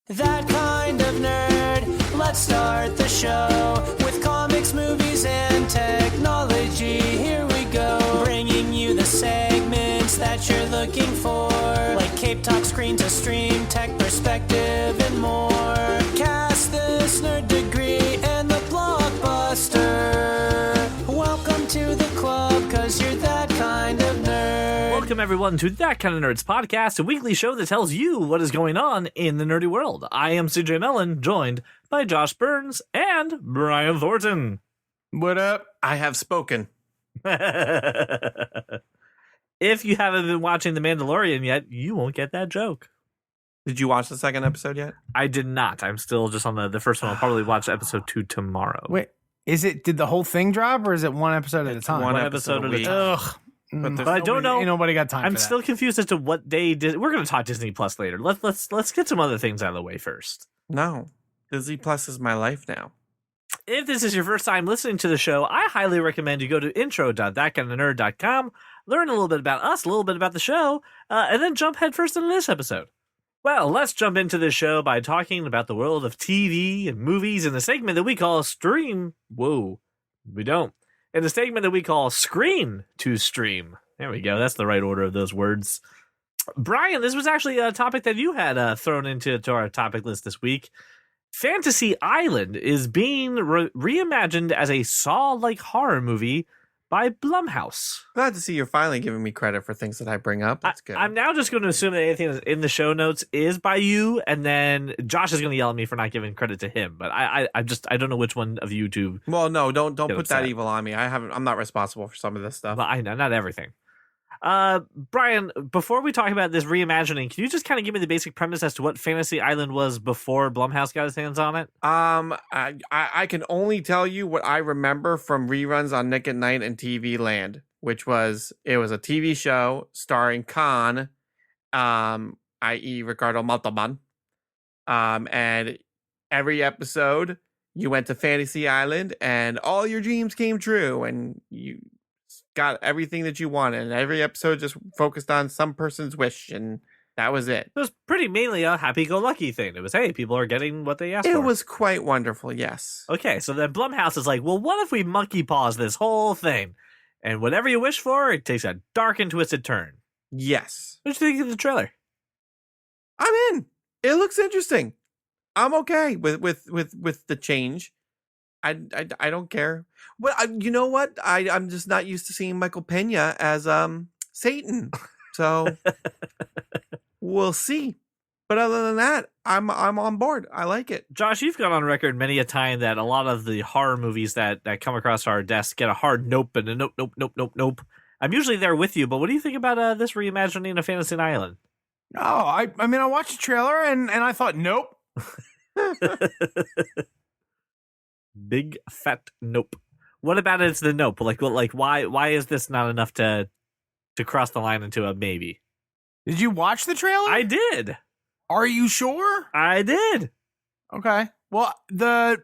That kind of nerd. Let's start the show with comics, movies, and technology. Here we go, bringing you the segments that you're looking for, like Cape Talk, Screen to Stream, Tech Perspective, and more. Cast this nerd degree and the blockbuster. Welcome to the club, cause you're that kind of nerd. Welcome, everyone, to That Kind of Nerds podcast, a weekly show that tells you what is going on in the nerdy world. I am CJ Mellon, joined by Josh Burns and Brian Thornton. What up? I have spoken. If you haven't been watching The Mandalorian yet, you won't get that joke. Did you watch the second episode yet? I did not. I'm still just on the first one. I'll probably watch episode 2 tomorrow. Wait, did the whole thing drop, or is it one episode at a time? one episode episode at a a week. time. Ugh. But I don't know. Ain't nobody got time I'm for that. still confused as to what day. We're going to talk Disney Plus later. Let's get some other things out of the way first. No. Disney Plus is my life now. If this is your first time listening to the show, I highly recommend you go to intro.thatkindofnerd.com, learn a little bit about us, a little bit about the show, and then jump headfirst into this episode. Well, let's jump into this show by talking about the world of TV and movies in the segment that we call Stream. Whoa, we don't. In the segment that we call Screen to Stream. There we go. That's the right order of those words. Brian, this was actually a topic that you had thrown into our topic list this week. Fantasy Island is being reimagined as a Saw-like horror movie by Blumhouse. Glad to see you're finally giving me credit for things that I bring up. That's good. I'm now just going to assume that anything that's in the show notes is by you, and then Josh is going to yell at me for not giving credit to him. But I don't know which one of you two. Well, no, don't put upset. that evil on me. I'm not responsible for some of this stuff. Well, I know, not everything. Brian, before we talk about this reimagining, can you just kind of give me the basic premise as to what Fantasy Island was before Blumhouse got his hands on it? I can only tell you what I remember from reruns on Nick at Night and TV Land, which was a TV show starring Khan, i.e. Ricardo Montalban. And every episode you went to Fantasy Island and all your dreams came true and you got everything that you wanted, and every episode just focused on some person's wish, and that was it. It was pretty mainly a happy-go-lucky thing. It was, hey, people are getting what they asked for. It was quite wonderful, yes. Okay, so then Blumhouse is like, well, what if we monkey paws this whole thing? And whatever you wish for, it takes a dark and twisted turn. Yes. What did you think of the trailer? I'm in. It looks interesting. I'm okay with the change. I don't care. Well, you know what? I'm just not used to seeing Michael Pena as Satan. So we'll see. But other than that, I'm on board. I like it. Josh, you've gone on record many a time that a lot of the horror movies that come across our desk get a hard nope and a nope. I'm usually there with you, but what do you think about this reimagining of Fantasy Island? Oh, I mean, I watched the trailer and I thought, nope. Big fat nope. What about it's the nope? Like why is this not enough to cross the line into a maybe? Did you watch the trailer? I did. Are you sure? I did. Okay. Well, the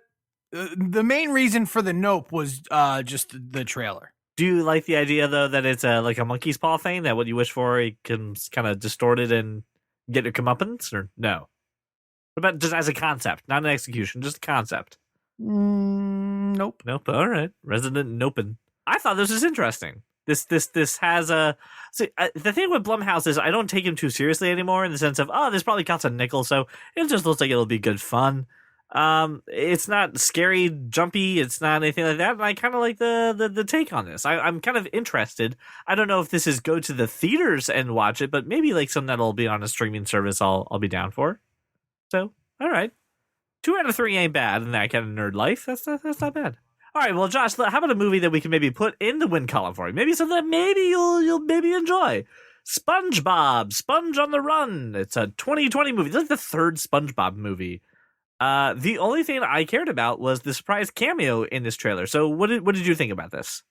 main reason for the nope was just the trailer. Do you like the idea though that it's like a monkey's paw thing, that what you wish for you can kind of distort it and get your comeuppance, or no? What about just as a concept, not an execution, just a concept? Nope. All right. Resident Nopin. I thought this was interesting. This has a... See, the thing with Blumhouse is I don't take him too seriously anymore, in the sense of, this probably costs a nickel, so it just looks like it'll be good fun. It's not scary, jumpy, it's not anything like that, and I kind of like the take on this. I'm kind of interested. I don't know if this is go to the theaters and watch it, but maybe like something that'll be on a streaming service I'll be down for. So, all right. 2 out of 3 ain't bad in that kind of nerd life. That's not bad. All right, well, Josh, how about a movie that we can maybe put in the win column for you? Maybe something that maybe you'll maybe enjoy. SpongeBob, Sponge on the Run. It's a 2020 movie. This is the third SpongeBob movie. The only thing I cared about was the surprise cameo in this trailer. So what did you think about this?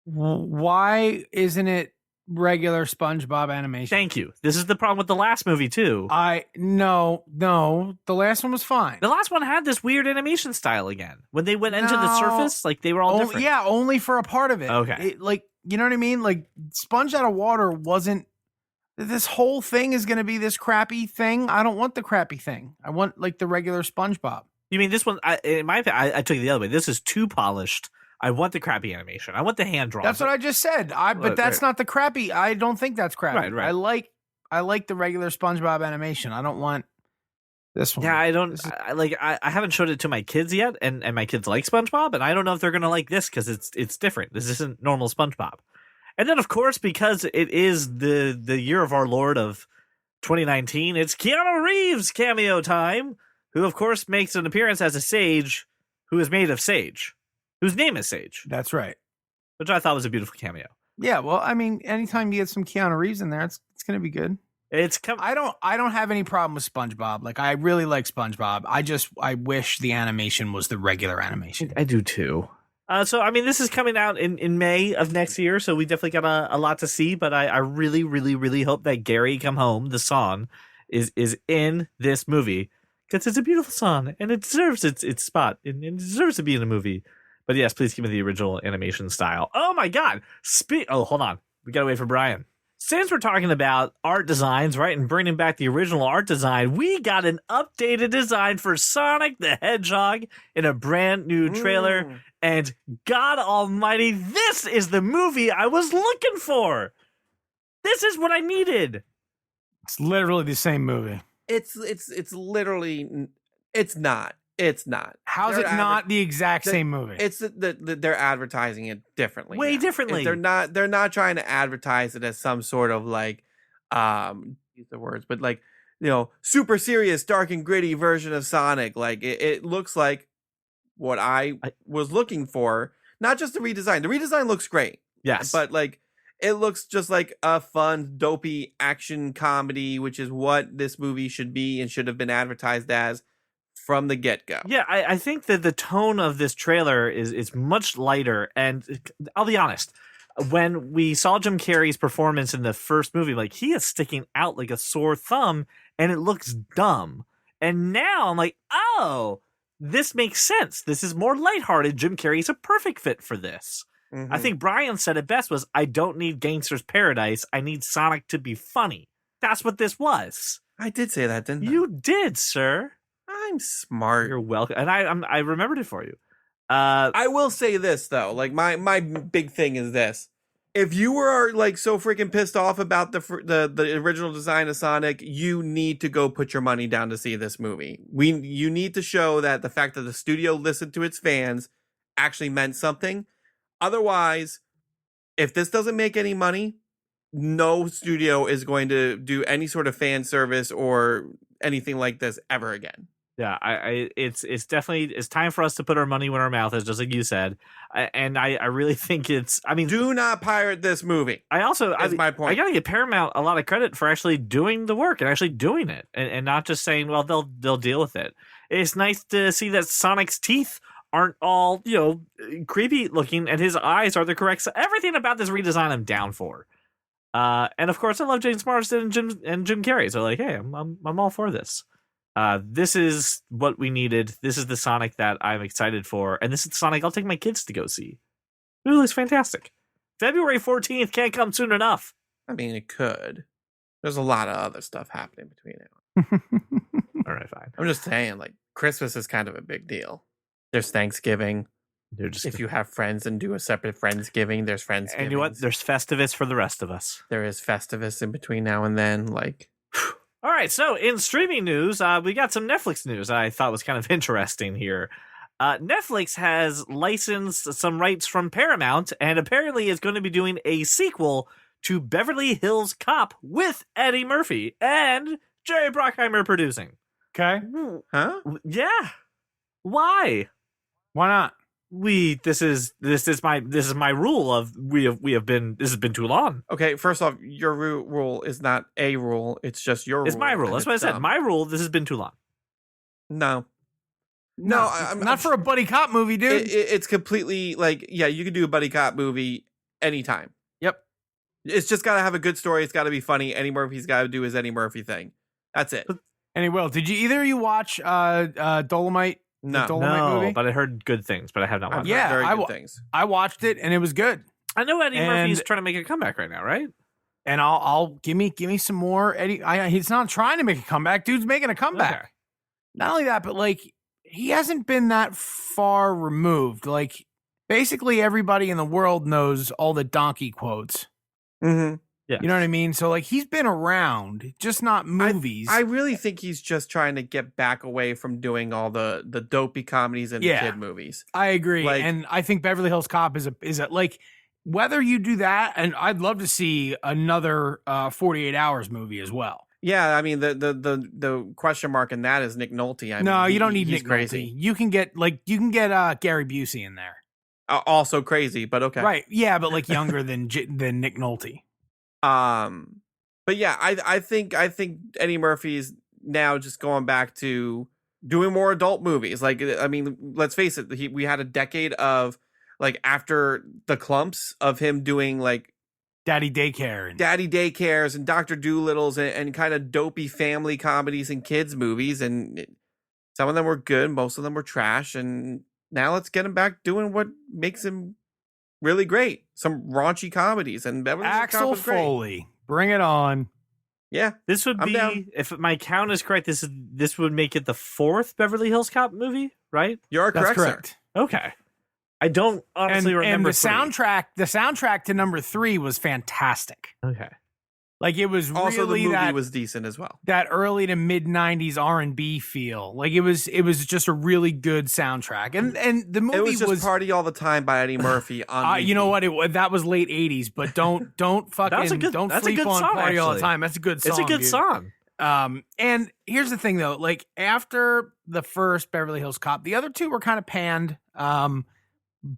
Why isn't it regular SpongeBob animation? Thank you. This is the problem with the last movie too. No, the last one was fine. The last one had this weird animation style again. When they went into the surface, like they were all different. Yeah, only for a part of it. Okay. You know what I mean? Like Sponge Out of Water wasn't This whole thing is going to be this crappy thing. I don't want the crappy thing. I want like the regular SpongeBob. You mean this one? In my opinion, I took it the other way. This is too polished. I want the crappy animation. I want the hand drawn. That's what I just said. But that's not the crappy. I don't think that's crappy. Right. I like the regular SpongeBob animation. I don't want this one. Yeah, I don't I haven't showed it to my kids yet, and my kids like SpongeBob, and I don't know if they're gonna like this because it's different. This isn't normal SpongeBob. And then of course, because it is the year of our Lord of 2019, it's Keanu Reeves cameo time, who of course makes an appearance as a sage who is made of sage, whose name is Sage. That's right. Which I thought was a beautiful cameo. Yeah, well, I mean, anytime you get some Keanu Reeves in there, it's gonna be good. I don't have any problem with SpongeBob. Like, I really like SpongeBob. I wish the animation was the regular animation. I do too. So I mean, this is coming out in May of next year, so we definitely got a lot to see. But I really, really, really hope that Gary Come Home, the song, is in this movie because it's a beautiful song and it deserves its spot and it deserves to be in a movie. But yes, please give me the original animation style. Oh my God! Hold on, we gotta wait for Brian. Since we're talking about art designs, right, and bringing back the original art design, we got an updated design for Sonic the Hedgehog in a brand new trailer. And God Almighty, this is the movie I was looking for. This is what I needed. It's literally the same movie. It's literally it's not. It's not. How's it not the exact same movie? It's they're advertising it differently. Way differently. They're not trying to advertise it as some sort of like use the words, but like, you know, super serious, dark and gritty version of Sonic. Like it looks like what I was looking for. Not just the redesign. The redesign looks great. Yes. But like it looks just like a fun, dopey action comedy, which is what this movie should be and should have been advertised as from the get-go. Yeah, I think that the tone of this trailer is much lighter, and I'll be honest, when we saw Jim Carrey's performance in the first movie, like, he is sticking out like a sore thumb, and it looks dumb. And now I'm like, oh, this makes sense. This is more lighthearted. Jim Carrey's a perfect fit for this. Mm-hmm. I think Brian said it best was, I don't need Gangster's Paradise. I need Sonic to be funny. That's what this was. I did say that, didn't I? You did, sir. I'm smart. You're welcome, and I remembered it for you. I will say this though, like my big thing is this: if you were like so freaking pissed off about the original design of Sonic, you need to go put your money down to see this movie. You need to show that the fact that the studio listened to its fans actually meant something. Otherwise, if this doesn't make any money, no studio is going to do any sort of fan service or anything like this ever again. Yeah, it's definitely it's time for us to put our money where our mouth is, just like you said. And I really think do not pirate this movie. That's my point. I gotta give Paramount a lot of credit for actually doing the work and actually doing it, and not just saying, well, they'll deal with it. It's nice to see that Sonic's teeth aren't all, you know, creepy looking, and his eyes are the correct. So everything about this redesign, I'm down for. And of course, I love James Marsden and Jim Carrey. So like, hey, I'm all for this. This is what we needed. This is the Sonic that I'm excited for. And this is the Sonic I'll take my kids to go see. It looks fantastic. February 14th can't come soon enough. I mean, it could. There's a lot of other stuff happening between now. All right, fine. I'm just saying, like, Christmas is kind of a big deal. There's Thanksgiving. If you have friends and do a separate Friendsgiving, there's Friendsgiving. And you know what? There's Festivus for the rest of us. There is Festivus in between now and then, like... All right, so in streaming news, we got some Netflix news I thought was kind of interesting here. Netflix has licensed some rights from Paramount and apparently is going to be doing a sequel to Beverly Hills Cop with Eddie Murphy and Jerry Bruckheimer producing. Okay. Huh? Yeah. Why? Why not? This is my rule of this has been too long. Okay, first off, your rule is not a rule, it's just your rule. It's my rule. That's what I said. My rule, this has been too long. No, I'm not for a buddy cop movie, dude. It's completely like, yeah, you can do a buddy cop movie anytime. Yep. It's just got to have a good story. It's got to be funny. Eddie Murphy's got to do his Eddie Murphy thing. That's it. Anyway, did you watch Dolomite? No, movie? But I heard good things, but I have not watched it. Very good things. I watched it and it was good. I know Eddie Murphy's trying to make a comeback right now, right? And I'll give me some more Eddie. He's not trying to make a comeback. Dude's making a comeback. Okay. Not only that, but like he hasn't been that far removed. Like basically everybody in the world knows all the donkey quotes. Mm-hmm. Yeah. You know what I mean? So like he's been around, just not movies. I really think he's just trying to get back away from doing all the dopey comedies and kid movies. I agree. Like, and I think Beverly Hills Cop is a like whether you do that, and I'd love to see another 48 Hours movie as well. Yeah, I mean the question mark in that is Nick Nolte. You don't need Nick crazy. Nolte. You can get Gary Busey in there. Also crazy, but okay. Right. Yeah, but like younger than Nick Nolte. But yeah, I think Eddie Murphy's now just going back to doing more adult movies. Like, I mean, let's face it, we had a decade of like after the Clumps of him doing like Daddy Daycares and Dr. Doolittles and kind of dopey family comedies and kids movies, and some of them were good, most of them were trash, and now let's get him back doing what makes him really great. Some raunchy comedies and Beverly Hills Axel Cop is great. Foley. Bring it on. Yeah. This would I'm be, down. if my count is correct, this would make it the 4th Beverly Hills Cop movie, right? You're That's correct, sir. Okay. I don't honestly remember. And the 3. soundtrack to number 3 was fantastic. Okay. Like it was Also, really the movie that was decent as well. that early to mid 90s R&B feel. Like it was just a really good soundtrack. And the movie It was just Party All the Time by Eddie Murphy on you know what? That was late 80s, but don't fucking don't sleep on song, Party All the actually. Time. That's a good song. It's a good dude. song. And here's the thing though, like after the first Beverly Hills Cop, the other two were kind of panned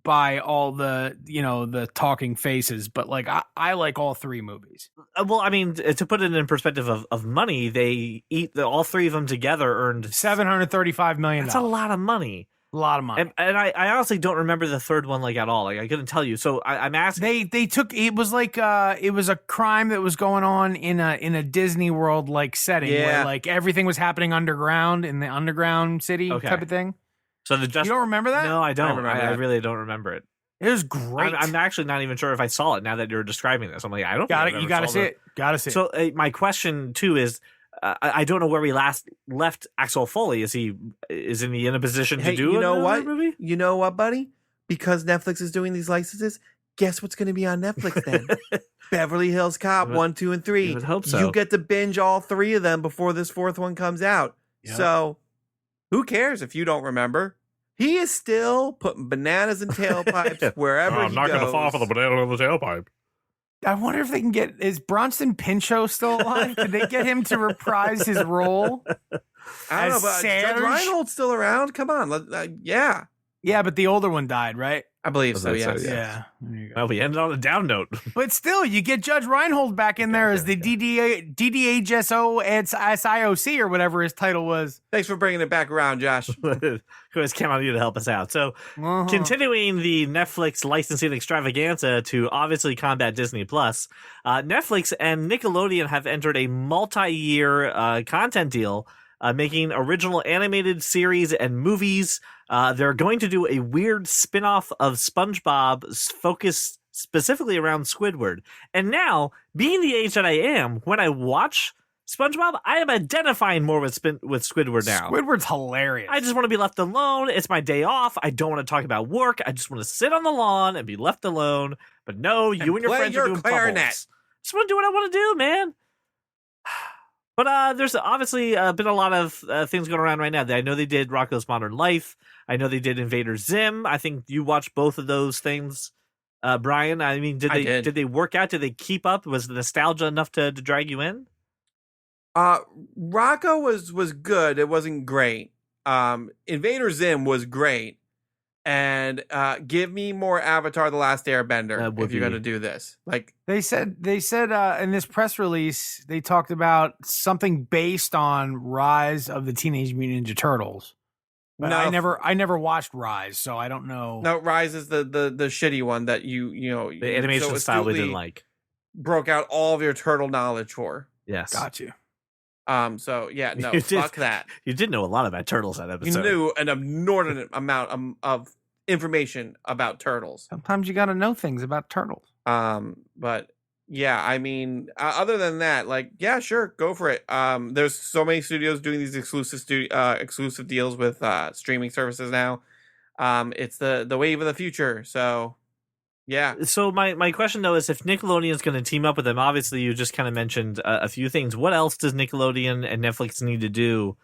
by all the the talking faces, but like I like all 3 movies. Well, I mean, to put it in perspective of money, all 3 of them together earned $735 million. That's a lot of money. A lot of money. And I honestly don't remember the third one like at all. Like I couldn't tell you. So I'm asking. They took it was like it was a crime that was going on in a Disney World like setting where like everything was happening underground in the underground city type of thing. So you don't remember that? No, I don't. I that. really don't remember it. It was great. I'm actually not even sure if I saw it now that you're describing this. I'm like, I don't. Got it. You got to see it. Got to see it. So my question too is, I don't know where we last left Axel Foley. Isn't he in a position to do another movie? You know what, buddy? Because Netflix is doing these licenses, guess what's going to be on Netflix then? Beverly Hills Cop 1, 2, and 3. I would hope so. You get to binge all 3 of them before this 4th one comes out. Yep. So who cares if you don't remember? He is still putting bananas in tailpipes wherever he goes. I'm not going to fall for the banana in the tailpipe. I wonder if they can get is Bronson Pinchot still alive? Could they get him to reprise his role? I don't know, but Serge? Judge Reinhold's still around. Come on, yeah. Yeah, but the older one died, right? I believe so. Yes. Yeah. There you go. Well, we ended on a down note. But still, you get Judge Reinhold back in there as the DDHSO SIOC or whatever his title was. Thanks for bringing it back around, Josh. Always count on you to help us out. So, continuing the Netflix licensing extravaganza to obviously combat Disney Plus, Netflix and Nickelodeon have entered a multi-year content deal, making original animated series and movies. They're going to do a weird spin-off of SpongeBob focused specifically around Squidward. And now, being the age that I am, when I watch SpongeBob, I am identifying more with Squidward now. Squidward's hilarious. I just want to be left alone. It's my day off. I don't want to talk about work. I just want to sit on the lawn and be left alone. But no, you and your friends are doing clarinet. Just want to do what I want to do, man. But there's obviously been a lot of things going around right now. I know they did Rocko's Modern Life. I know they did Invader Zim. I think you watched both of those things, Brian. I mean, did they work out? Did they keep up? Was the nostalgia enough to drag you in? Rocco was good. It wasn't great. Invader Zim was great. And give me more Avatar: The Last Airbender if you're going to do this. Like they said in this press release, they talked about something based on Rise of the Teenage Mutant Ninja Turtles. But I never watched Rise, so I don't know. No, Rise is the shitty one that you know the animation style we didn't like. Broke out all of your turtle knowledge for. Yes, got you. So yeah, no, fuck that. You did know a lot about turtles that episode. You knew an inordinate amount of information about turtles. Sometimes you got to know things about turtles. But yeah, I mean, other than that, like, yeah, sure, go for it. There's so many studios doing these exclusive deals with streaming services now. It's the wave of the future. So, yeah. So my question though is, if Nickelodeon is going to team up with them, obviously you just kind of mentioned a few things. What else does Nickelodeon and Netflix need to do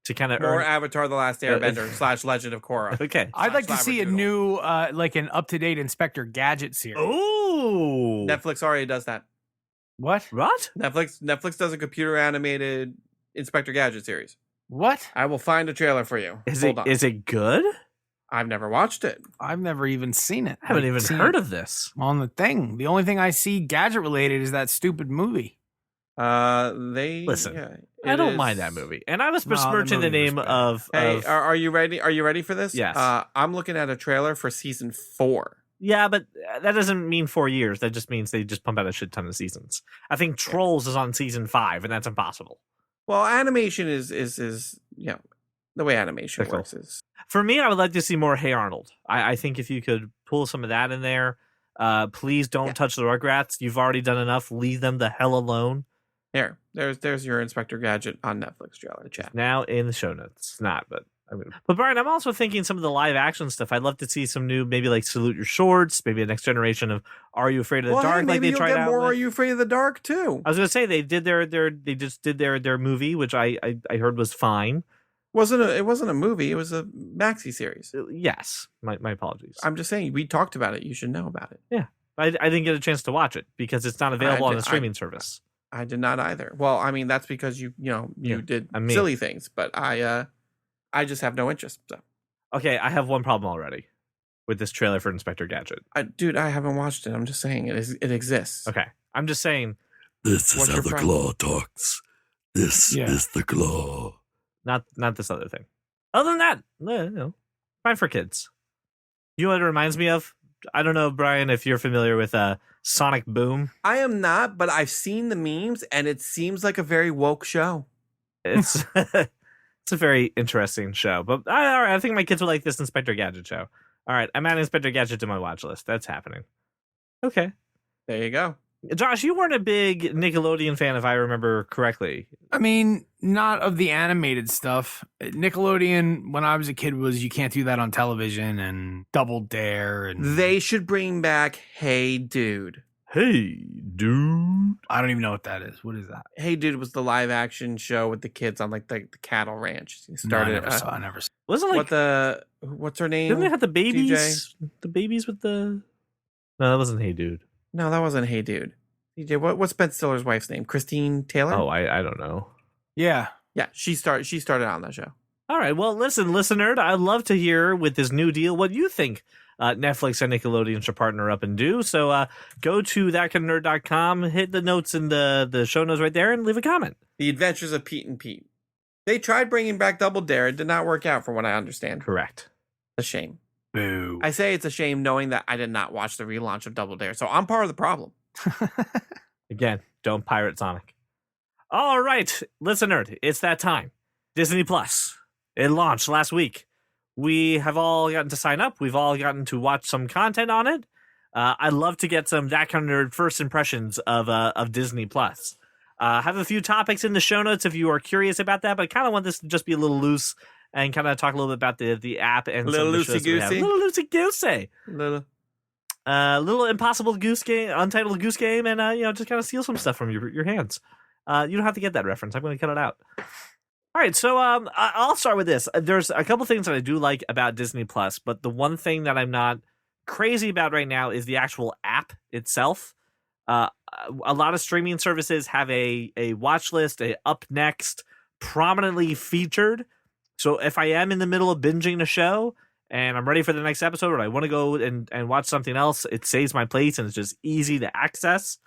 to kind of More earn? Avatar: The Last Airbender / Legend of Korra. Okay, I'd like to see a Labradoodle. new, like an up-to-date Inspector Gadget series. oh, Netflix already does that. What? what? Netflix does a computer animated Inspector Gadget series. What? I will find a trailer for you. Is Hold on. it good? I've never watched it. I've never even seen it. I haven't even Seen heard it of this. on the thing. The only thing I see gadget related is that stupid movie. Listen, yeah, I don't is- mind that movie, and I was No, the besmirching the movie was name bad. of. Hey, are you ready? Are you ready for this? Yes. I'm looking at a trailer for season 4. Yeah, but that doesn't mean 4 years. That just means they just pump out a shit ton of seasons. I think Trolls is on season 5, and that's impossible. Well, animation is the way animation Fickle. works is. For me, I would like to see more Hey Arnold. I think if you could pull some of that in there, please don't Yeah. touch the Rugrats. You've already done enough. Leave them the hell alone. There's your Inspector Gadget on Netflix trailer chat. Now in the show notes. It's not, but I mean, but Brian, I'm also thinking some of the live action stuff. I'd love to see some new, maybe like Salute Your Shorts, maybe a next generation of Are You Afraid of the Well, Dark? hey, Like maybe they you'll tried get out. more. with- Are You Afraid of the Dark too? I was gonna say they just did their movie, which I heard was fine. It wasn't a movie. It was a maxi series. Yes, my apologies. I'm just saying we talked about it. You should know about it. I didn't get a chance to watch it because it's not available on a streaming service. I did not either. Well, I mean that's because you did I mean- silly things, but I just have no interest. So, Okay, I have one problem already with this trailer for Inspector Gadget. dude, I haven't watched it. I'm just saying it exists. Okay, I'm just saying, This is What's how your the problem? claw talks. This Yeah. is the claw. not this other thing. Other than that, fine for kids. You know what it reminds me of? I don't know, Brian, if you're familiar with Sonic Boom. I am not, but I've seen the memes, and it seems like a very woke show. It's it's a very interesting show. But all right, I think my kids would like this Inspector Gadget show. All right, I'm adding Inspector Gadget to my watch list. That's happening. Okay. There you go. Josh, you weren't a big Nickelodeon fan, if I remember correctly. I mean, not of the animated stuff. Nickelodeon, when I was a kid, was you can't do that on television and Double Dare and They should bring back Hey Dude. Hey, dude. I don't even know what that is. What is that? Hey Dude was the live action show with the kids on like the cattle ranch. It No, I started. never saw. I never saw. Wasn't like What's her name? didn't they have the babies? The babies with the No, that wasn't Hey Dude. No, that wasn't Hey Dude. DJ, what's Ben Stiller's wife's name? Christine Taylor. Oh, I don't know. Yeah. yeah, she started on that show. All right, well, listen, listener, I'd love to hear with this new deal what you think Netflix and Nickelodeon should partner up and do. So go to thatkindofnerd.com, hit the notes in the show notes right there, and leave a comment. The Adventures of Pete and Pete. They tried bringing back Double Dare. It did not work out, from what I understand. Correct. A shame. Boo. I say it's a shame knowing that I did not watch the relaunch of Double Dare, so I'm part of the problem. Again, don't pirate Sonic. All right, listener, it's that time. Disney Plus. It launched last week. We have all gotten to sign up. We've all gotten to watch some content on it. I'd love to get some That Kind of Nerd first impressions of Disney Plus. Have a few topics in the show notes if you are curious about that, but I kind of want this to just be a little loose and kind of talk a little bit about the app and Little some of the shows that we have. loosey-goosey? Little loosey-goosey. Little Impossible Goose Game, Untitled Goose Game, and just kind of steal some stuff from your hands. You don't have to get that reference. I'm going to cut it out. All right, so I'll start with this. There's a couple things that I do like about Disney Plus, but the one thing that I'm not crazy about right now is the actual app itself. A lot of streaming services have a watch list, a up next, prominently featured. So if I am in the middle of binging a show and I'm ready for the next episode, or I want to go and watch something else, it saves my place and it's just easy to access.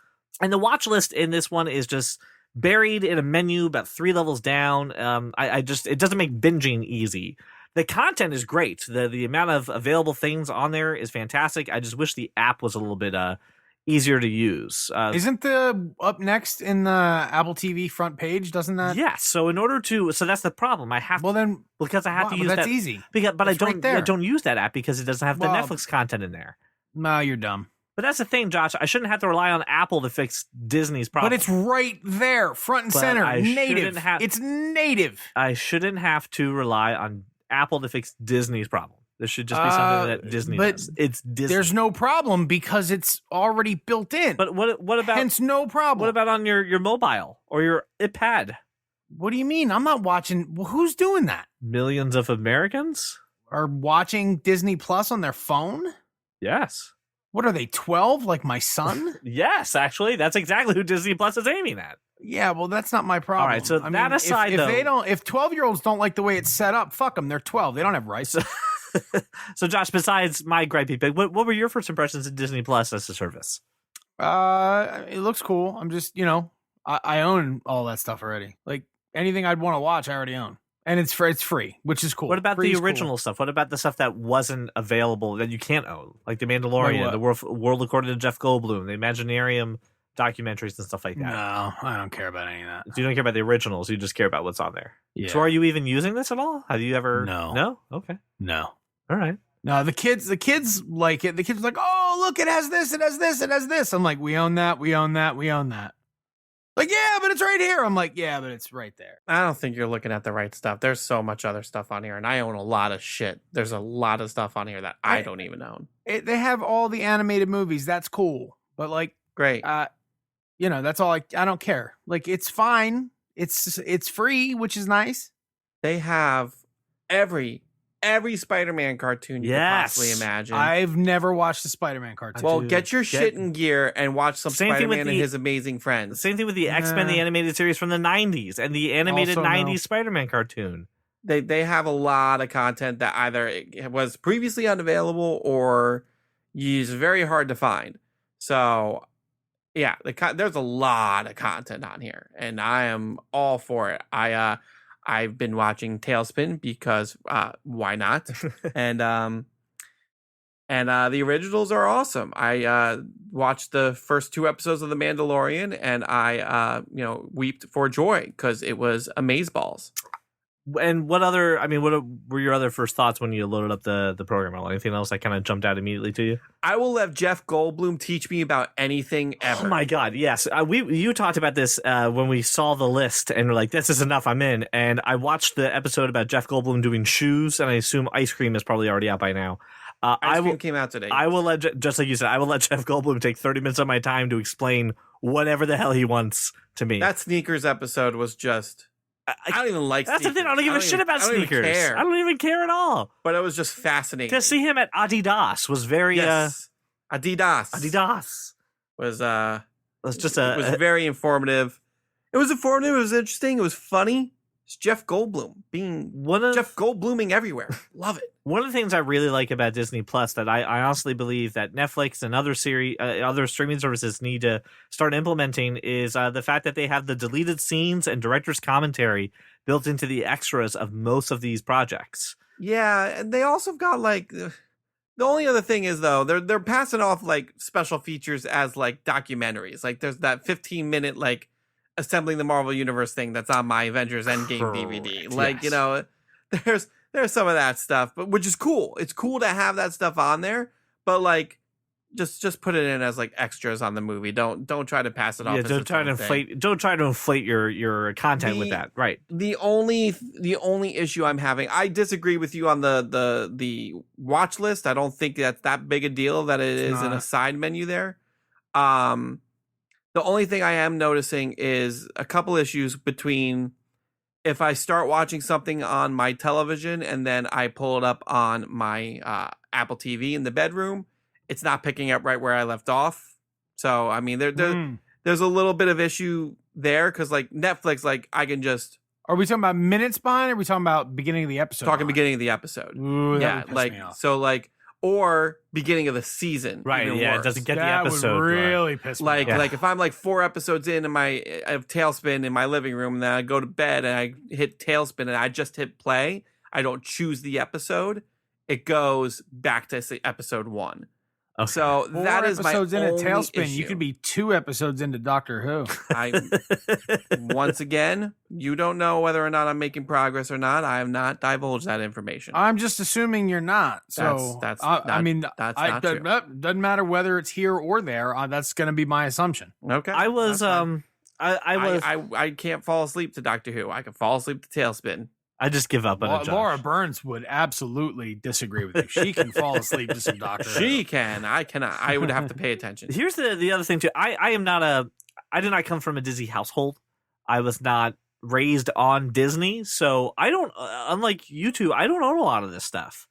And the watch list in this one is just buried in a menu about 3 levels down. It doesn't make binging easy. The content is great. The amount of available things on there is fantastic. I just wish the app was a little bit easier to use. Isn't the up next in the Apple TV front page? Doesn't that? Yes. So that's the problem. I have Well, then because I have to wow, use that's that. easy. But It's right I there. don't use that app because it doesn't have the Well, Netflix content in there. No, you're dumb. But that's the thing, Josh. I shouldn't have to rely on Apple to fix Disney's problem. But it's right there, front and center, native. It's native. I shouldn't have to rely on Apple to fix Disney's problem. This should just be something that Disney does. It's Disney. There's no problem because it's already built in. But what about? Hence, no problem. What about on your mobile or your iPad? What do you mean? I'm not watching. Who's doing that? Millions of Americans are watching Disney Plus on their phone. Yes. What are they, 12? Like my son? Yes, actually, that's exactly who Disney Plus is aiming at. Yeah, well, that's not my problem. All right, so that aside, if 12-year-olds don't like the way it's set up, fuck them. They're 12. They don't have rights. So, Josh, besides my gripey pig, what were your first impressions of Disney Plus as a service? It looks cool. I'm just, I own all that stuff already. Like anything I'd want to watch, I already own. And it's free, which is cool. What about free the original stuff? What about the stuff that wasn't available that you can't own? Like The Mandalorian, the World According to Jeff Goldblum, the Imaginarium documentaries and stuff like that. No, I don't care about any of that. So you don't care about the originals. You just care about what's on there. Yeah. So are you even using this at all? Have you ever? No. No? Okay. No. All right. No, the kids like it. The kids are like, oh, look, it has this, it has this, it has this. I'm like, we own that, we own that, we own that. Like, yeah, but it's right here. I'm like, yeah, but it's right there. I don't think you're looking at the right stuff. There's so much other stuff on here, and I own a lot of shit. There's a lot of stuff on here that I don't even own. They have all the animated movies. That's cool. But like, great. That's all. I don't care. Like, it's fine. It's free, which is nice. They have every Spider-Man cartoon you could possibly imagine. I've never watched the Spider-Man cartoon. Well, get your shit in gear and watch some Spider-Man and His Amazing Friends. Same thing with the X-Men, the animated series from the 90s, and the animated 90s Spider-Man cartoon. They have a lot of content that either it was previously unavailable or is very hard to find. So, yeah, there's a lot of content on here, and I am all for it. I've been watching Tailspin because why not? and the originals are awesome. I watched the first 2 episodes of The Mandalorian, and I wept for joy because it was amazeballs. And what were your other first thoughts when you loaded up the program? Or anything else that kind of jumped out immediately to you? I will let Jeff Goldblum teach me about anything ever. Oh my God, yes. You talked about this when we saw the list, and we're like, this is enough, I'm in. And I watched the episode about Jeff Goldblum doing shoes, and I assume ice cream is probably already out by now. Ice cream came out today. I will let, just like you said, I will let Jeff Goldblum take 30 minutes of my time to explain whatever the hell he wants to me. That sneakers episode was just... I don't even like That's sneakers. The thing. I don't give a shit about sneakers. I don't even care at all. But it was just fascinating. To see him at Adidas was very... Yes. Adidas. Was very informative. It was informative. It was interesting. It was funny. It's Jeff Goldblum being Jeff Goldbluming everywhere. Love it. One of the things I really like about Disney Plus that I honestly believe that Netflix and other streaming services need to start implementing is the fact that they have the deleted scenes and director's commentary built into the extras of most of these projects. Yeah, and they also got like the only other thing is though they're passing off like special features as like documentaries. Like there's that 15-minute like assembling the Marvel Universe thing that's on my Avengers Endgame DVD. Like, yes. There's some of that stuff, but which is cool. It's cool to have that stuff on there, but like just put it in as like extras on the movie. Don't try to pass it off. Don't try to inflate your content with that. Right. The only issue I'm having, I disagree with you on the watch list. I don't think that's that big a deal that it is in a side menu there. The only thing I am noticing is a couple issues between if I start watching something on my television and then I pull it up on my Apple TV in the bedroom, it's not picking up right where I left off. So, I mean, there's a little bit of issue there because, like, Netflix, like, I can just... Are we talking about minutes behind or are we talking about beginning of the episode? Talking beginning of the episode. Ooh, yeah, like, so, like... Or beginning of the season. Right, yeah, worse. It doesn't get the episode. Would really piss me off. Like if I'm like 4 episodes in I have Tailspin in my living room, and then I go to bed and I hit Tailspin and I just hit play, I don't choose the episode, it goes back to say episode 1. Okay. So Four that is my episodes in a only tailspin. issue. You could be 2 episodes into Doctor Who. Once again, you don't know whether or not I'm making progress or not. I have not divulged that information. I'm just assuming you're not. So That's I mean, that's not true. Doesn't matter whether it's here or there. That's going to be my assumption. Okay, I was that's fine. I can't fall asleep to Doctor Who. I can fall asleep to Tailspin. I just give up on it. Josh. Laura Burns would absolutely disagree with you. She can fall asleep to some Doctor Who. She can. I cannot. I would have to pay attention. Here's the other thing too. I did not come from a Disney household. I was not raised on Disney, so I don't. Unlike you two, I don't own a lot of this stuff.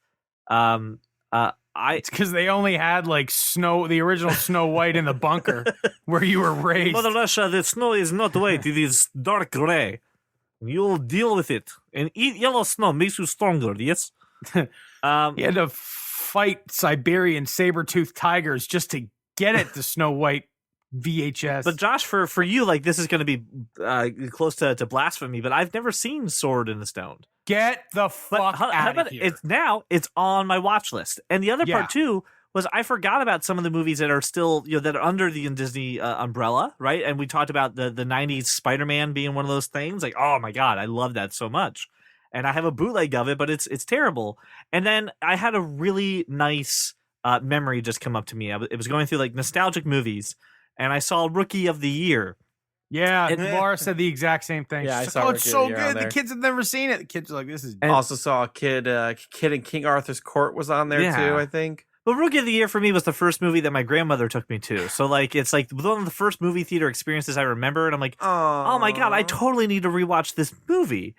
It's because they only had like the original Snow White in the bunker where you were raised. Mother Russia, the snow is not white; it is dark gray. You'll deal with it and eat yellow snow. Makes you stronger. Yes. He had to fight Siberian saber-toothed tigers just to get it to Snow White VHS. But Josh, for you, like this is going to be close to blasphemy. But I've never seen Sword in the Stone. Get the fuck out of here! It's on my watch list. And the other part too was I forgot about some of the movies that are still that are under the Disney umbrella, right? And we talked about the 90s Spider-Man being one of those things. Like, oh my god, I love that so much. And I have a bootleg of it, but it's terrible. And then I had a really nice memory just come up to me. It was going through like nostalgic movies, and I saw Rookie of the Year. Yeah, Laura said the exact same thing. Yeah, She's I like, saw it's Rookie so of the Year on good. The there. kids have never seen it. The kids are like, this is. And also saw a kid in King Arthur's Court was on there too, I think. But Rookie of the Year for me was the first movie that my grandmother took me to. So like it's like one of the first movie theater experiences I remember, and I'm like, oh my god, I totally need to rewatch this movie.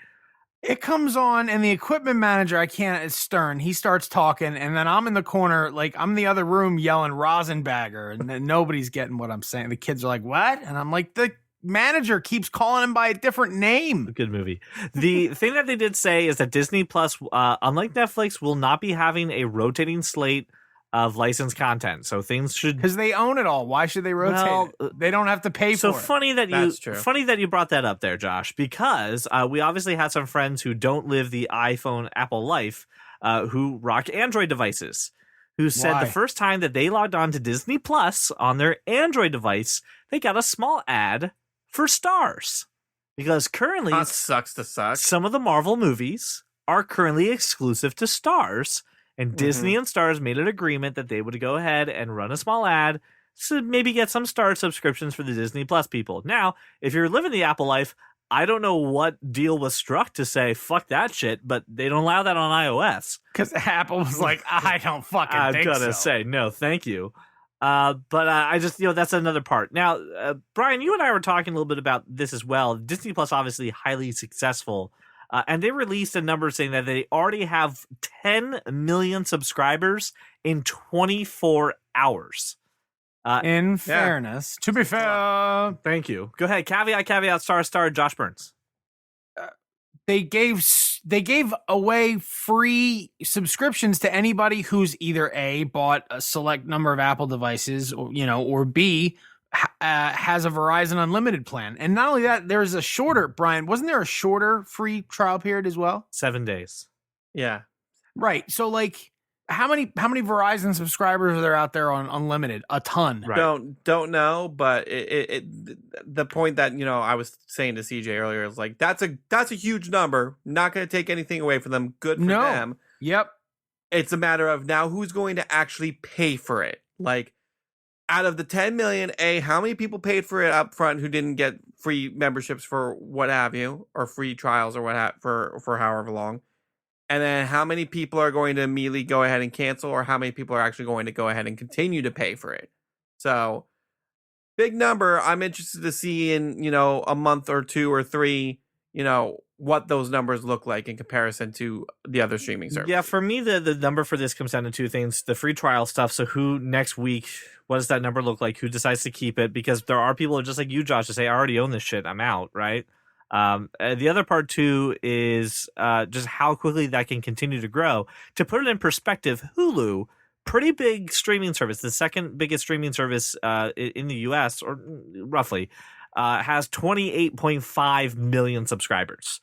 It comes on, and the equipment manager, is Stern. He starts talking, and then I'm in the corner, like I'm in the other room yelling Rosenbagger, and then nobody's getting what I'm saying. The kids are like, what? And I'm like, the manager keeps calling him by a different name. Good movie. The thing that they did say is that Disney Plus, unlike Netflix, will not be having a rotating slate of licensed content. So things should, because they own it all. Why should they rotate it? They don't have to pay for it. So funny that you brought that up there, Josh, because we obviously had some friends who don't live the iPhone Apple life, who rock Android devices, who said the first time that they logged on to Disney Plus on their Android device, they got a small ad for Stars, because currently that sucks to suck. Some of the Marvel movies are currently exclusive to Stars. And Disney and Stars made an agreement that they would go ahead and run a small ad to maybe get some Star subscriptions for the Disney Plus people. Now, if you're living the Apple life, I don't know what deal was struck to say, fuck that shit, but they don't allow that on iOS. Because Apple was like, I don't fucking think so. I gotta say, no, thank you. But I just, that's another part. Now, Brian, you and I were talking a little bit about this as well. Disney Plus, obviously highly successful. And they released a number saying that they already have 10 million subscribers in 24 hours. In fairness, to be fair, thank you. Go ahead. Caveat, star, Josh Burns. They gave away free subscriptions to anybody who's either A, bought a select number of Apple devices, or B, has a Verizon Unlimited plan. And not only that, there's a shorter, Brian, wasn't there a shorter free trial period as well? 7 days. Yeah. Right. So like how many Verizon subscribers are there out there on Unlimited? A ton. Right. Don't know, but the point that I was saying to CJ earlier is like that's a huge number. Not going to take anything away from them. Good for them. Yep. It's a matter of now who's going to actually pay for it. Like, out of the 10 million, how many people paid for it up front who didn't get free memberships for what have you, or free trials or for however long? And then how many people are going to immediately go ahead and cancel, or how many people are actually going to go ahead and continue to pay for it? So, big number. I'm interested to see in, a month or 2 or 3, what those numbers look like in comparison to the other streaming services. Yeah, for me, the number for this comes down to 2 things. The free trial stuff. So who next week, what does that number look like? Who decides to keep it? Because there are people just like you, Josh, to say, I already own this shit. I'm out, right? The other part, too, is just how quickly that can continue to grow. To put it in perspective, Hulu, pretty big streaming service, the second biggest streaming service in the U.S., or roughly, has 28.5 million subscribers.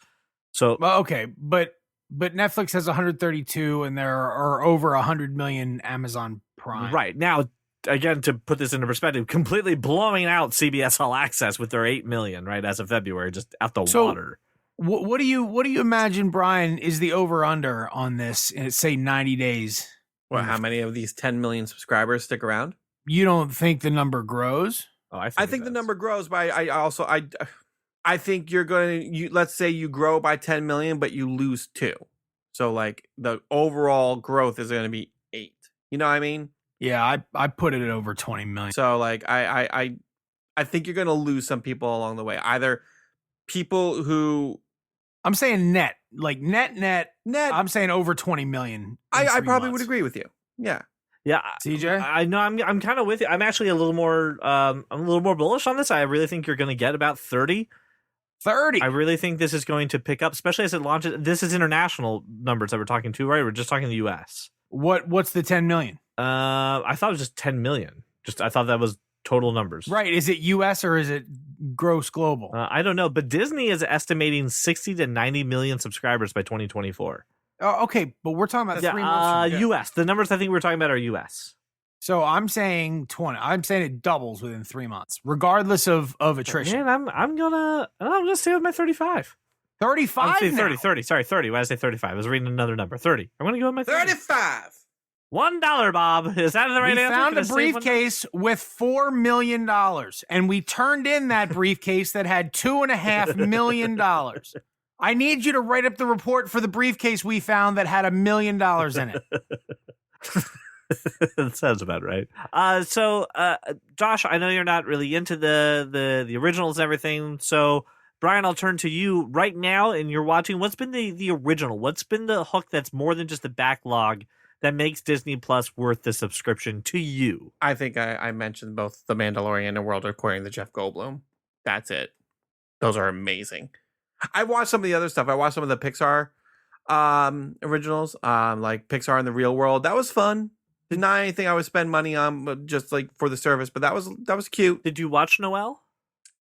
So okay, but Netflix has 132, and there are over 100 million Amazon Prime. Right now, again, to put this into perspective, completely blowing out CBS All Access with their 8 million, right, as of February, just out the water. What do you imagine, Brian, is the over-under on this in, say, 90 days? Well, how many of these 10 million subscribers stick around? You don't think the number grows? Oh, I think the number grows, but I think you're going to, let's say you grow by 10 million, but you lose 2. So like the overall growth is going to be 8. You know what I mean? Yeah, I put it at over 20 million. So like I think you're going to lose some people along the way. Either people who, I'm saying net. I'm saying over 20 million. I probably would agree with you. Yeah. Yeah, CJ, I know I'm kind of with you. I'm actually a little more bullish on this. I really think you're going to get about 30. 30. I really think this is going to pick up, especially as it launches. This is international numbers that we're talking to, right? We're just talking the U.S. What's the 10 million? I thought it was just 10 million. I thought that was total numbers. Right. Is it U.S. or is it gross global? I don't know, but Disney is estimating 60 to 90 million subscribers by 2024. Oh, okay, but we're talking about 3 months. U.S. The numbers I think we're talking about are U.S. So I'm saying 20. I'm saying it doubles within 3 months, regardless of attrition. Man, I'm gonna stay with my 35. 35. I'm 30. Sorry, 30. Why did I say 35? I was reading another number. 30. I'm gonna go with my 30. 35. $1, Bob. Is that the right answer? We found a briefcase with $4 million, and we turned in that briefcase that had $2.5 million. I need you to write up the report for the briefcase we found that had $1 million in it. That sounds about right. So, Josh, I know you're not really into the originals and everything. So, Brian, I'll turn to you right now, and you're watching. What's been the original? What's been the hook that's more than just the backlog that makes Disney Plus worth the subscription to you? I think I mentioned both The Mandalorian and World According to Jeff Goldblum. That's it. Those are amazing. I watched some of the other stuff. I watched some of the Pixar originals, like Pixar in the Real World. That was fun. Not anything I would spend money on, but just like for the service. But that was cute. Did you watch Noelle?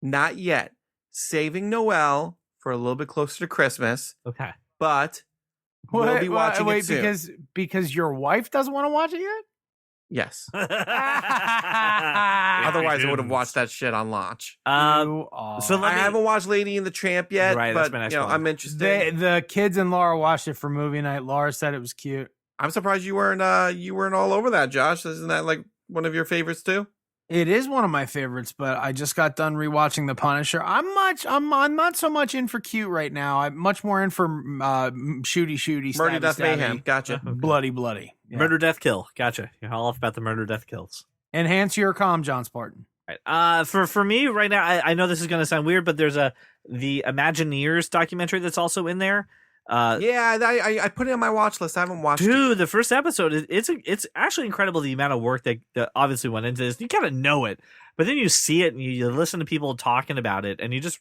Not yet. Saving Noelle for a little bit closer to Christmas. Okay, but we'll be watching it soon. because your wife doesn't want to watch it yet. Yes. Otherwise, I would have watched that shit on launch. So I haven't watched Lady and the Tramp yet, right, but I'm interested. The kids and Laura watched it for movie night. Laura said it was cute. I'm surprised you weren't all over that, Josh. Isn't that like one of your favorites too? It is one of my favorites, but I just got done rewatching The Punisher. I'm not so much in for cute right now. I'm much more in for shooty, Murder, Death, stabby. Mayhem. Gotcha. Bloody. Yeah. Murder, Death, Kill. Gotcha. You're all off about the Murder, Death, Kills. Enhance your comm, John Spartan. Right. For me right now, I know this is going to sound weird, but there's the Imagineers documentary that's also in there. I put it on my watch list. I haven't watched it. Dude, the first episode, it's actually incredible the amount of work that obviously went into this. You kind of know it, but then you see it and you listen to people talking about it, and you just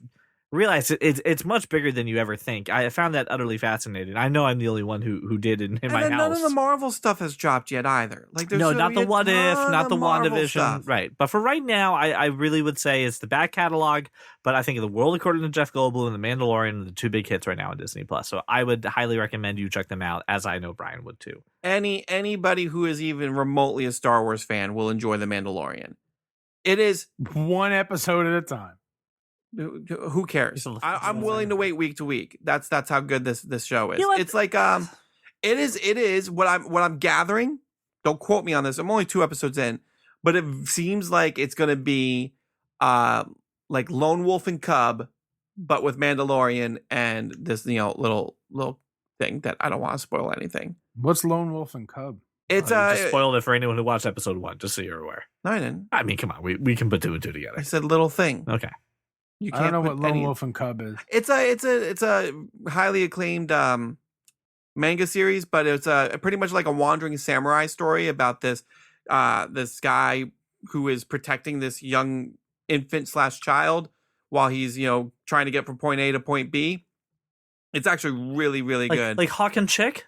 realize it's much bigger than you ever think. I found that utterly fascinating. I know I'm the only one who did in my house. None of the Marvel stuff has dropped yet either. Like no, not the What If, not the WandaVision, right? But for right now, I really would say it's the back catalog. But I think of The World According to Jeff Goldblum and The Mandalorian are the two big hits right now on Disney Plus. So I would highly recommend you check them out, as I know Brian would too. Anybody who is even remotely a Star Wars fan will enjoy The Mandalorian. It is one episode at a time. Who cares? I'm willing to wait week to week. That's how good this show is. It's like it is what I'm gathering. Don't quote me on this. I'm only 2 episodes in, but it seems like it's gonna be like Lone Wolf and Cub, but with Mandalorian and this little thing that I don't want to spoil anything. What's Lone Wolf and Cub? It's just spoiled it for anyone who watched episode 1, just so you're aware. No, I didn't. I mean, come on, we can put 2 and 2 together. I said little thing. Okay. You can't. I don't know what Lone Wolf and Cub is. It's a highly acclaimed manga series, but it's pretty much like a wandering samurai story about this guy who is protecting this young infant / child while he's trying to get from point A to point B. It's actually really, really good. Like Hawk and Chick?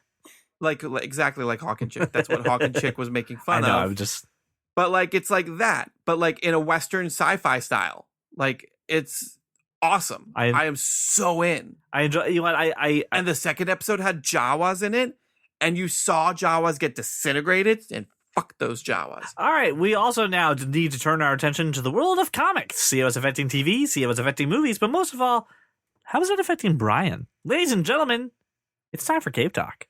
Like exactly like Hawk and Chick. That's what Hawk and Chick was making fun I know, of. I'm just. But like it's like that, but like in a Western sci-fi style. Like it's awesome. I am so in. I enjoy. You know what? And the second episode had Jawas in it, and you saw Jawas get disintegrated and Fuck those Jawas. All right, we also now need to turn our attention to the world of comics, see how it's affecting TV, see how it's affecting movies, but most of all, how is it affecting Brian? Ladies and gentlemen, it's time for Cape Talk.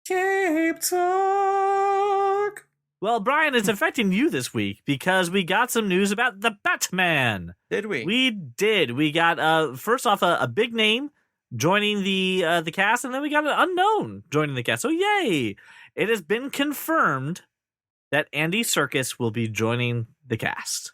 Cape Talk. Well, Brian, it's affecting you this week because we got some news about the Batman. Did we? We did. We got, first off, a big name joining the cast, and then we got an unknown joining the cast. So, yay! It has been confirmed that Andy Serkis will be joining the cast.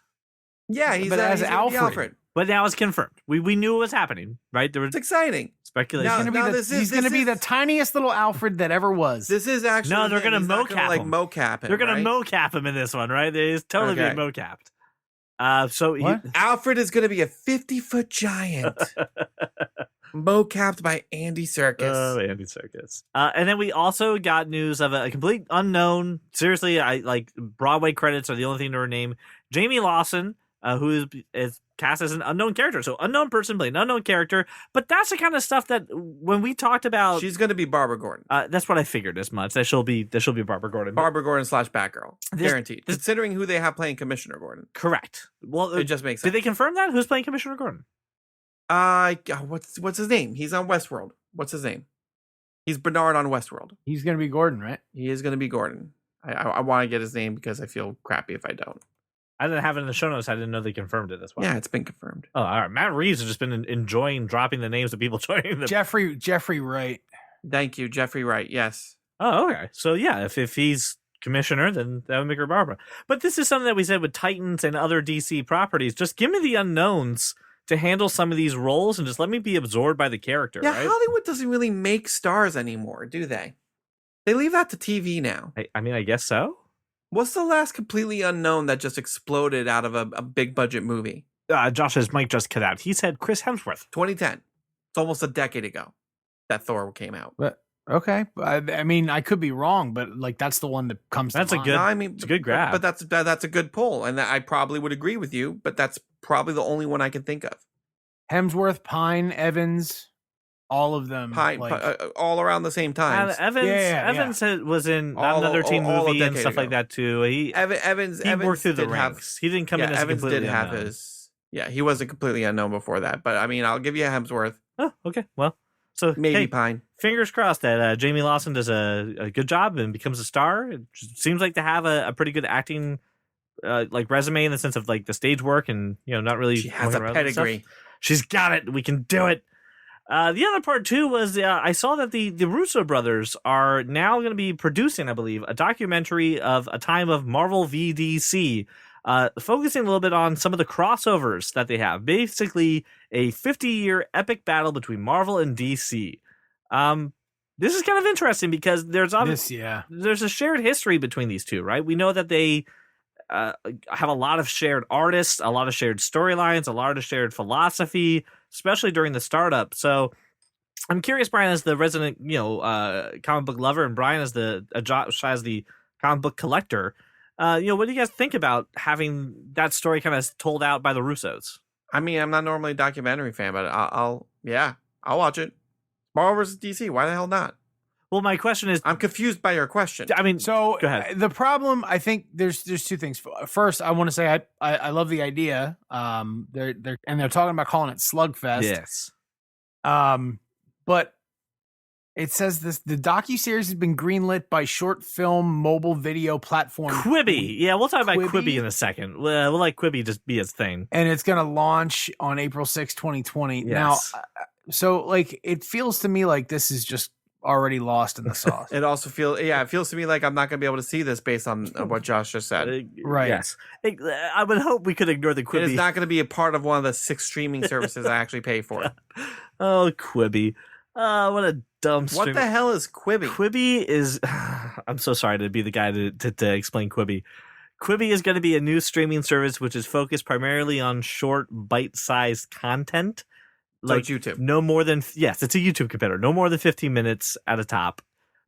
Yeah, he's But as he's gonna be Alfred. But now it's confirmed. We knew it was happening, right? There was It's exciting. speculation. Now He's going to be the tiniest little Alfred that ever was. This is actually No, they're the thing. gonna He's not mocap like him. mocap him. They're going right? to mocap him in this one, right? He's totally Okay. being mocapped. So What? Alfred is going to be a 50-foot giant, mocapped by Andy Serkis. Oh, Andy Serkis. And then we also got news of a complete unknown. Seriously, I like Broadway credits are the only thing to her name. Jamie Lawson, who is cast as an unknown character. So unknown person playing an unknown character. But that's the kind of stuff that when we talked about, She's going to be Barbara Gordon. that's what I figured as much. That she'll be Barbara Gordon. Barbara Gordon / Batgirl. This- Guaranteed. Considering who they have playing Commissioner Gordon. Correct. Well, It just makes did sense. they confirm that? Who's playing Commissioner Gordon? What's his name? He's on Westworld. What's his name? He's Bernard on Westworld. He's going to be Gordon, right? He is going to be Gordon. I want to get his name because I feel crappy if I don't. I didn't have it in the show notes. I didn't know they confirmed it as well. Yeah, it's been confirmed. Oh, all right. Matt Reeves has just been enjoying dropping the names of people joining the. Jeffrey Wright. Thank you, Jeffrey Wright. Yes. Oh, okay. So yeah, if he's commissioner, then that would make her Barbara. But this is something that we said with Titans and other DC properties. Just give me the unknowns to handle some of these roles and just let me be absorbed by the character. Yeah, right? Hollywood doesn't really make stars anymore, do they? They leave that to TV now. I mean, I guess so. What's the last completely unknown that just exploded out of a big budget movie? Josh's mic just cut out. He said Chris Hemsworth. 2010. It's almost a decade ago that Thor came out. But okay, I mean, I could be wrong, but like that's the one that comes. That's to a mind. good- No, I mean, it's a good grab. But that's a good pull, and I probably would agree with you. But that's probably the only one I can think of. Hemsworth, Pine, Evans, all of them. All around the same time. Evans was in another teen all a movie and decade stuff ago. like that too. Evans worked through the did have- ranks. He didn't come in as Evans completely did have unknown. his. Yeah, he wasn't completely unknown before that. But I mean, I'll give you Hemsworth, Oh, okay. Well, so maybe hey, Pine. fingers crossed that Jamie Lawson does a good job and becomes a star. It seems like to have a pretty good acting like resume in the sense of like the stage work and not really. She has a walking around and stuff. pedigree. She's got it. We can do it. The other part too was I saw that the Russo brothers are now going to be producing, I believe, a documentary of a time of Marvel v DC, focusing a little bit on some of the crossovers that they have. Basically, a 50-year epic battle between Marvel and DC. This is kind of interesting because there's a shared history between these two, right? We know that they have a lot of shared artists, a lot of shared storylines, a lot of shared philosophy, especially during the startup. So I'm curious, Brian, as the resident, comic book lover, and Brian as Josh as the comic book collector, what do you guys think about having that story kind of told out by the Russos? I mean, I'm not normally a documentary fan, but I'll watch it. Marvel vs. DC. Why the hell not? Well, my question is, I'm confused by your question. I mean, So go ahead. the problem, I think, there's two things. First, I want to say I love the idea. They're talking about calling it Slugfest. Yes. But it says the docuseries has been greenlit by short film mobile video platform Quibi. Yeah, we'll talk about Quibi? Quibi in a second. We'll let Quibi just be its thing. and it's going to launch on April 6, 2020. Yes. Now, so like it feels to me like this is just already lost in the sauce. It also feels to me like I'm not going to be able to see this based on what Josh just said. Right. Yes. I would hope we could ignore the It Quibi. is not going to be a part of one of the 6 streaming services I actually pay for. Oh, Quibi. What a dumb What the hell is Quibi? Quibi is... I'm so sorry to be the guy to explain Quibi. Quibi is going to be a new streaming service which is focused primarily on short, bite-sized content. So it's YouTube. No more than... Yes, it's a YouTube competitor. No more than 15 minutes at a top.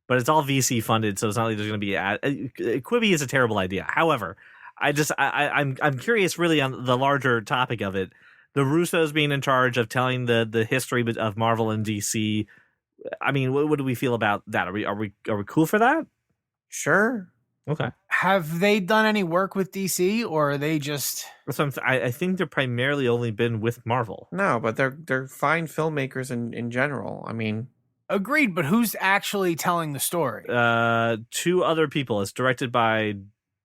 But it's all VC funded, so it's not like there's going to be... Quibi is a terrible idea. However, I'm curious really on the larger topic of it. The Russos being in charge of telling the history of Marvel and DC. I mean, what do we feel about that? Are we cool for that? Sure. Okay. Have they done any work with DC, or are they just? So I think they're primarily only been with Marvel. No, but they're fine filmmakers in general. I mean, Agreed, but who's actually telling the story? Two other people. It's directed by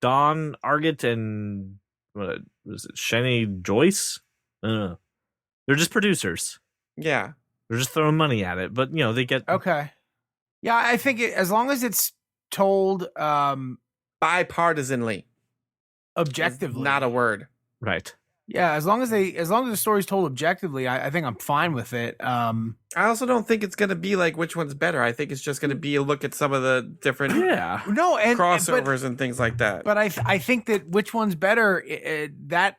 Don Argett and what was it, Shani Joyce? They're just producers. yeah. They're just throwing money at it, but they get Okay. Yeah, I think as long as it's told Bipartisanly. objectively, Not a word. right. Yeah, as long as the story's told objectively, I think I'm fine with it. I also don't think it's going to be like which one's better. I think it's just going to be a look at some of the different No, and crossovers and things like that. But I think that which one's better, that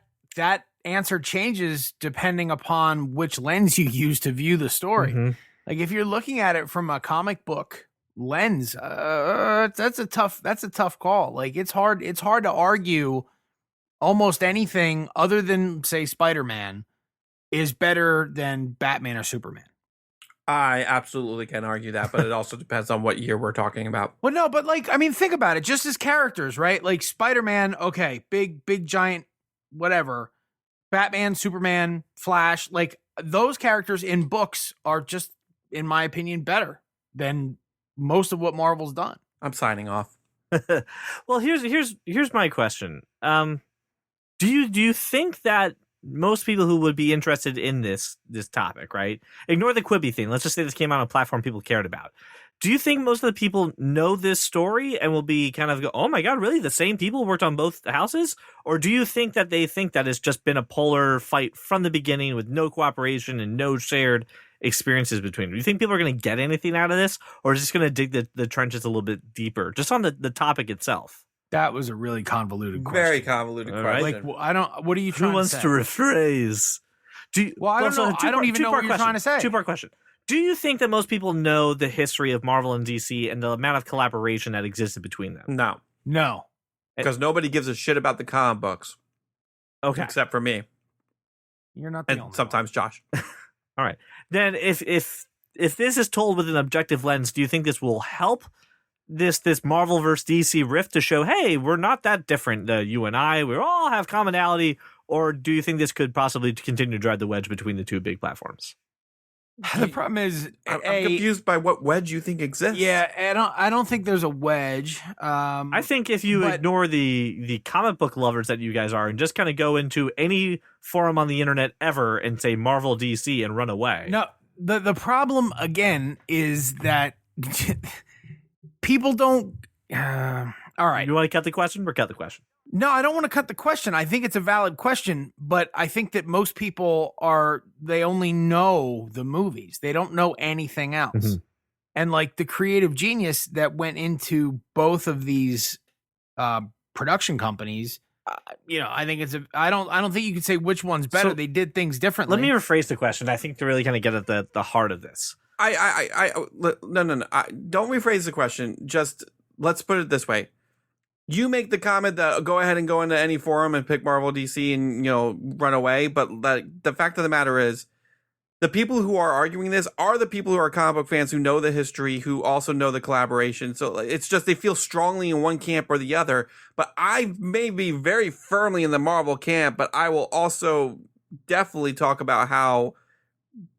answer changes depending upon which lens you use to view the story. Mm-hmm. Like if you're looking at it from a comic book lens, that's a tough call. Like it's hard to argue almost anything other than say Spider-Man is better than Batman or Superman. I absolutely can argue that, but it also depends on what year we're talking about. Well, no, but think about it. Just as characters, right? Like Spider-Man, okay, big giant, whatever. Batman, Superman, Flash, like those characters in books are just, in my opinion, better than most of what Marvel's done. I'm signing off. Well, here's my question. Do you think that most people who would be interested in this topic, right? Ignore the Quibi thing. Let's just say this came out on a platform people cared about. Do you think most of the people know this story and will be kind of go, oh my God, really? The same people worked on both houses? Or do you think that they think that it's just been a polar fight from the beginning with no cooperation and no shared experiences between them? Do you think people are going to get anything out of this? Or is just going to dig the trenches a little bit deeper, just on the topic itself? That was a really convoluted question. Very convoluted question. Like, I don't. What are you trying Who wants to say? to rephrase? I don't know. I don't even know what you're trying to say. Two-part question. Do you think that most people know the history of Marvel and DC and the amount of collaboration that existed between them? No. Because nobody gives a shit about the comic books. Okay. Except for me. You're not the And only sometimes Josh. All right. Then if this is told with an objective lens, do you think this will help this Marvel versus DC rift to show, hey, we're not that different, you and I, we all have commonality? Or do you think this could possibly continue to drive the wedge between the two big platforms? The problem is, I'm confused by what wedge you think exists. Yeah, I don't think there's a wedge. I think if you ignore the comic book lovers that you guys are and just kind of go into any forum on the internet ever and say Marvel DC and run away. No, the problem again is that people don't. All right, you want to cut the question or cut the question? No, I don't want to cut the question. I think it's a valid question, but I think that most people they only know the movies. They don't know anything else. Mm-hmm. And like the creative genius that went into both of these production companies, I think I don't think you can say which one's better. So, they did things differently. Let me rephrase the question. I think to really kind of get at the heart of this. No. Don't rephrase the question. Just let's put it this way. You make the comment that go ahead and go into any forum and pick Marvel DC and, run away. But the fact of the matter is the people who are arguing this are the people who are comic book fans who know the history, who also know the collaboration. So it's just they feel strongly in one camp or the other. But I may be very firmly in the Marvel camp, but I will also definitely talk about how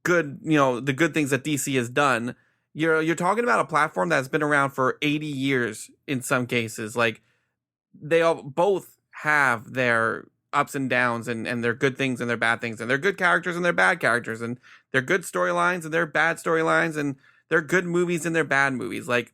good, the good things that DC has done. You're talking about a platform that's been around for 80 years in some cases. Like, they all both have their ups and downs and their good things and their bad things, and their good characters and their bad characters, and their good storylines and their bad storylines, and their good movies and their bad movies. Like,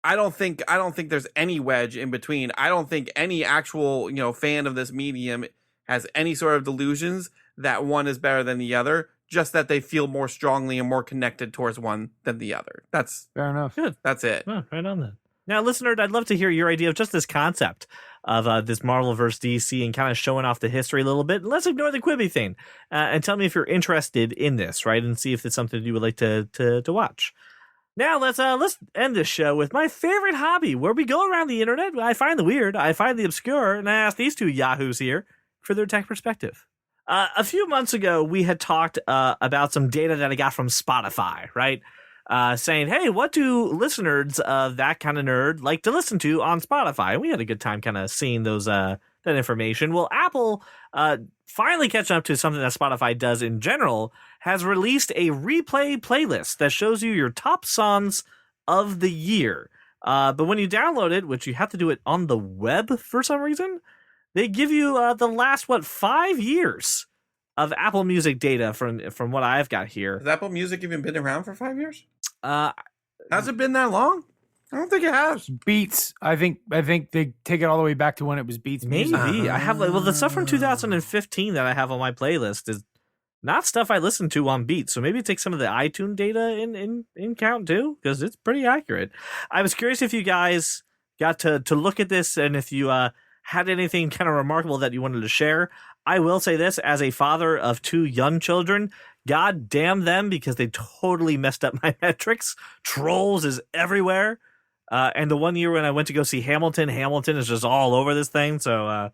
I don't think there's any wedge in between. I don't think any actual, fan of this medium has any sort of delusions that one is better than the other, just that they feel more strongly and more connected towards one than the other. That's fair enough. Good. That's it. Oh, right on then. Now, listener, I'd love to hear your idea of just this concept of this Marvel vs. DC and kind of showing off the history a little bit. Let's ignore the Quibi thing and tell me if you're interested in this, right? And see if it's something you would like to watch. Now, let's end this show with my favorite hobby, where we go around the internet. I find the weird, I find the obscure, and I ask these two yahoos here for their tech perspective. A few months ago, we had talked about some data that I got from Spotify, right? saying, hey, what do listeners of That Kind of Nerd like to listen to on Spotify? And we had a good time kind of seeing those that information. Well, Apple finally catching up to something that Spotify does in general, has released a replay playlist that shows you your top songs of the year. But when you download it, which you have to do it on the web for some reason, they give you the last, 5 years of Apple Music data from what I've got here. Has Apple Music even been around for 5 years? Has it been that long? I don't think it has. Beats. I think they take it all the way back to when it was Beats. Maybe. Music. I have the stuff from 2015 that I have on my playlist is not stuff I listen to on Beats. So maybe it takes some of the iTunes data in count too, because it's pretty accurate. I was curious if you guys got to look at this and if you had anything kind of remarkable that you wanted to share. I will say this, as a father of 2 young children, God damn them, because they totally messed up my metrics. Trolls is everywhere. And the one year when I went to go see Hamilton is just all over this thing. So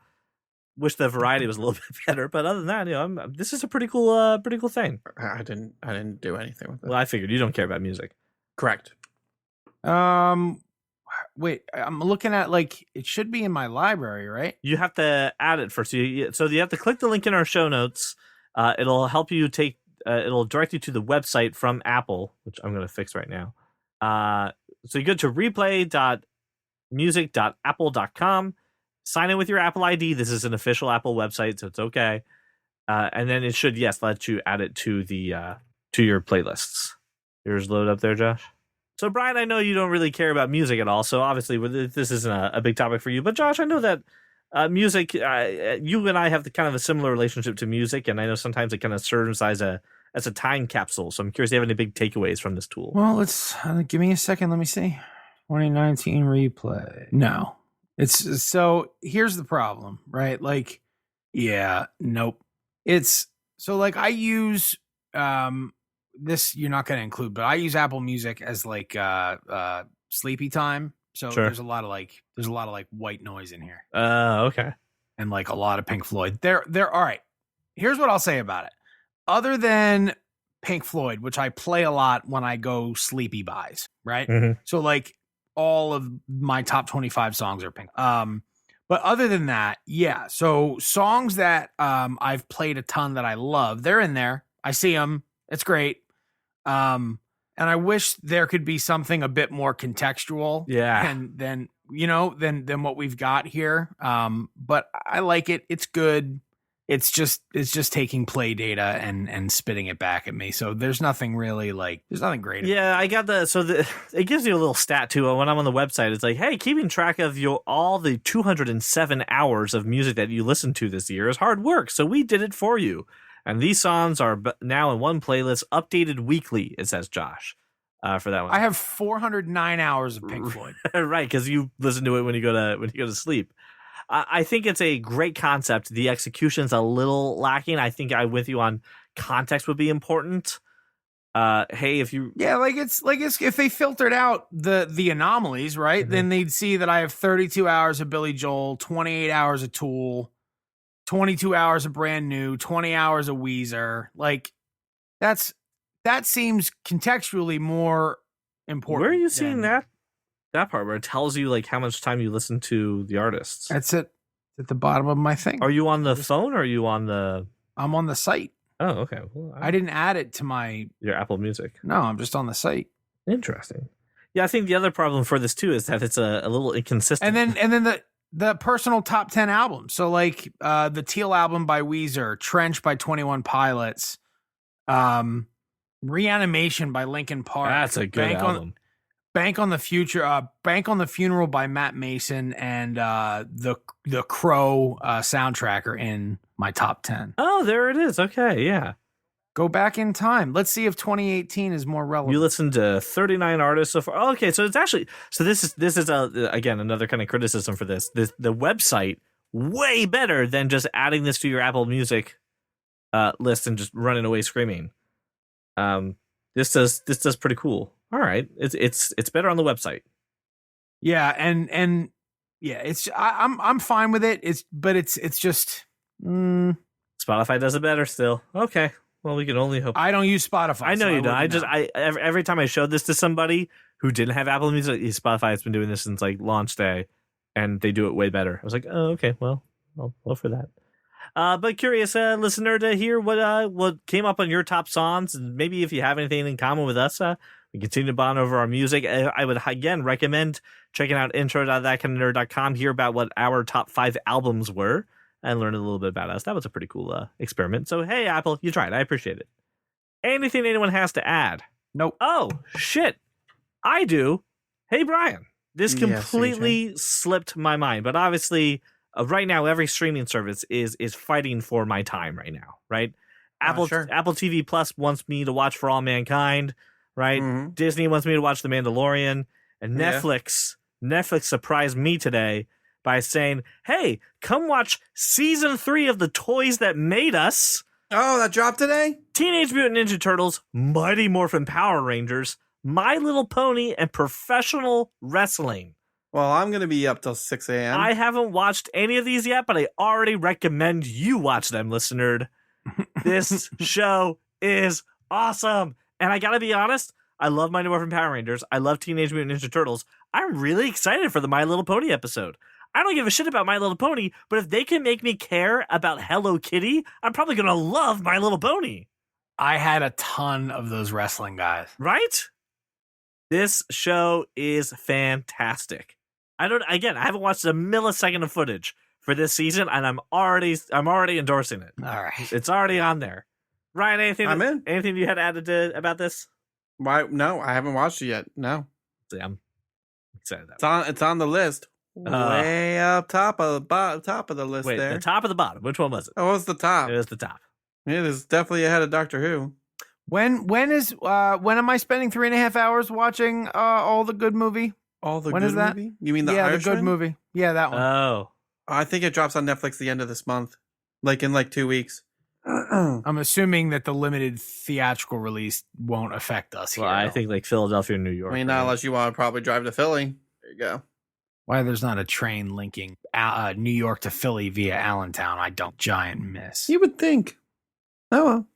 wish the variety was a little bit better. But other than that, this is a pretty cool thing. I didn't do anything with it. Well, I figured you don't care about music. Correct. Wait, I'm looking at it should be in my library, right? You have to add it first. So you have to click the link in our show notes. It'll help you it'll direct you to the website from Apple, which I'm going to fix right now. So you go to replay.music.apple.com, sign in with your Apple ID. This is an official Apple website, so it's okay. And then it should, let you add it to to your playlists. Yours load up there, Josh? So, Brian, I know you don't really care about music at all, so obviously this isn't a big topic for you. But, Josh, I know that music, you and I have kind of a similar relationship to music, and I know sometimes it kind of serves as a time capsule. So I'm curious, do you have any big takeaways from this tool? Well, let's give me a second. Let me see. 2019 replay. No, it's so here's the problem, right? Nope. It's so I use this. You're not going to include, but I use Apple Music as sleepy time. So sure. There's a lot of white noise in here. Okay. And a lot of Pink Floyd. They're all right. Here's what I'll say about it. Other than Pink Floyd, which I play a lot when I go sleepy buys, right? Mm-hmm. So all of my top 25 songs are Pink. But other than that, yeah. So songs that I've played a ton that I love, they're in there. I see them. It's great. And I wish there could be something a bit more contextual. Yeah. And than what we've got here. But I like it. It's good. It's just taking play data and spitting it back at me. So there's nothing really there's nothing great. Yeah, I got it gives you a little stat too. When I'm on the website, it's hey, keeping track of all the 207 hours of music that you listened to this year is hard work. So we did it for you. And these songs are now in one playlist, updated weekly, it says Josh, for that one. I have 409 hours of Pink Floyd. Right, because you listen to it when you go to sleep. I think it's a great concept. The execution's a little lacking. I think I'm with you on context would be important. Hey, if you it's if they filtered out the anomalies, right? Mm-hmm. Then they'd see that I have 32 hours of Billy Joel, 28 hours of Tool, 22 hours of Brand New, 20 hours of Weezer. That seems contextually more important. Where are you seeing that part where it tells you how much time you listen to the artists? That's it. At the bottom of my thing. Are you on the phone or are you on the... I'm on the site. Oh, okay. Well, I didn't add it to your Apple Music. No, I'm just on the site. Interesting. Yeah, I think the other problem for this too is that it's a little inconsistent. And then the personal top 10 albums. So the Teal album by Weezer, Trench by 21 Pilots, Reanimation by Linkin Park. That's a good album. Bank on the Funeral by Matt Mason, and the Crow soundtrack are in my top 10. Oh, there it is. Okay, yeah. Go back in time. Let's see if 2018 is more relevant. You listened to 39 artists so far. Oh, okay, so it's actually this is again another kind of criticism for this. The website way better than just adding this to your Apple Music list and just running away screaming. This does pretty cool. All right, it's better on the website. Yeah, and yeah, I'm fine with it. It's just Spotify does it better still. Okay, Well, we can only hope. I don't use Spotify. I know so you don't. wouldn't know. Every time I showed this to somebody who didn't have Apple Music, Spotify has been doing this since like launch day, and they do it way better. I was like, oh, okay, well for that. But curious listener to hear what came up on your top songs, and maybe if you have anything in common with us, we continue to bond over our music. I would again recommend checking out intro.thatkindofnerd.com, hear about what our top 5 albums were, and learn a little bit about us. That was a pretty cool experiment. So hey, Apple, you tried. I appreciate it. Anything anyone has to add? Nope. Oh shit, I do. Hey Brian, this Yes, completely slipped my mind, but obviously. Right now, every streaming service is fighting for my time right now, right? Apple Sure. Apple TV Plus wants me to watch For All Mankind, right? Mhm. Disney wants me to watch The Mandalorian, and Yeah. Netflix surprised me today by saying, "Hey, come watch season 3 of The Toys That Made Us." Oh, that dropped today? Teenage Mutant Ninja Turtles, Mighty Morphin Power Rangers, My Little Pony, and professional wrestling. Well, I'm going to be up till 6 a.m. I haven't watched any of these yet, but I already recommend you watch them, listener. This show is awesome. And I gotta be honest, I love Mighty Morphin Power Rangers. I love Teenage Mutant Ninja Turtles. I'm really excited for the My Little Pony episode. I don't give a shit about My Little Pony, but if they can make me care about Hello Kitty, I'm probably gonna love My Little Pony. I had a ton of those wrestling guys. Right? This show is fantastic. I haven't watched a millisecond of footage for this season, and I'm already endorsing it. All right. It's already on there. Ryan, anything you had added about this? Why? No, I haven't watched it yet. No. See, I'm excited about it. It's on the list. Way up top of the list Wait, there. the top or the bottom? Which one was it? Oh, what's the top? It was the top. It is definitely ahead of Doctor Who. When am I spending 3.5 hours watching all the good movie? All the When good is that? movie? You mean the the Irishman? good movie. Yeah, that one. Oh. I think it drops on Netflix the end of this month, like in 2 weeks. I'm assuming that the limited theatrical release won't affect us Well, here. I think like Philadelphia, New York. I mean, not unless you want to probably drive to Philly. There you go. Why there's not a train linking New York to Philly via Allentown, I don't giant miss. You would think. Oh well.